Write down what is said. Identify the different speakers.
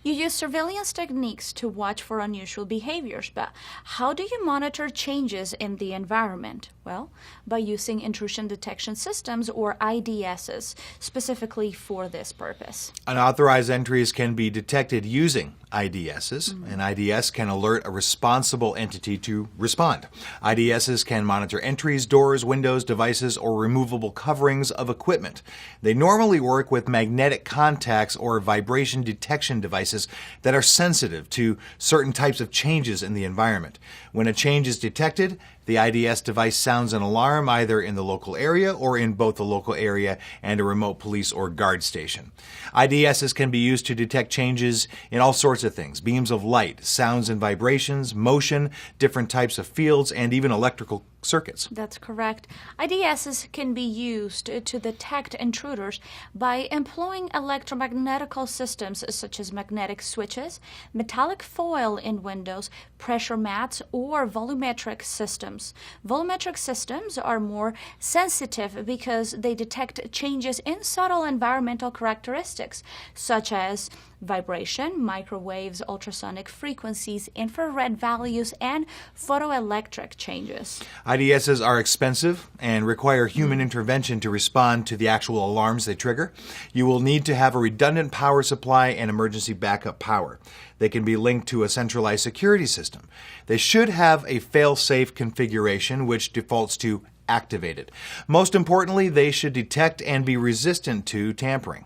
Speaker 1: You use surveillance techniques to watch for unusual behaviors, but how do you monitor changes in the environment? Well, by using intrusion detection systems, or IDSs, specifically for this purpose.
Speaker 2: Unauthorized entries can be detected using IDSs. An IDS can alert a responsible entity to respond. IDSs can monitor entries, doors, windows, devices, or removable coverings of equipment. They normally work with magnetic contacts or vibration detection devices that are sensitive to certain types of changes in the environment. When a change is detected, the IDS device sounds an alarm either in the local area or in both the local area and a remote police or guard station. IDSs can be used to detect changes in all sorts of things: beams of light, sounds and vibrations, motion, different types of fields, and even electrical circuits.
Speaker 1: That's correct. IDSs can be used to detect intruders by employing electromagnetical systems such as magnetic switches, metallic foil in windows, pressure mats, or volumetric systems. Volumetric systems are more sensitive because they detect changes in subtle environmental characteristics such as vibration, microwaves, ultrasonic frequencies, infrared values, and photoelectric changes.
Speaker 2: IDSs are expensive and require human intervention to respond to the actual alarms they trigger. You will need to have a redundant power supply and emergency backup power. They can be linked to a centralized security system. They should have a fail-safe configuration which defaults to activated. Most importantly, they should detect and be resistant to tampering.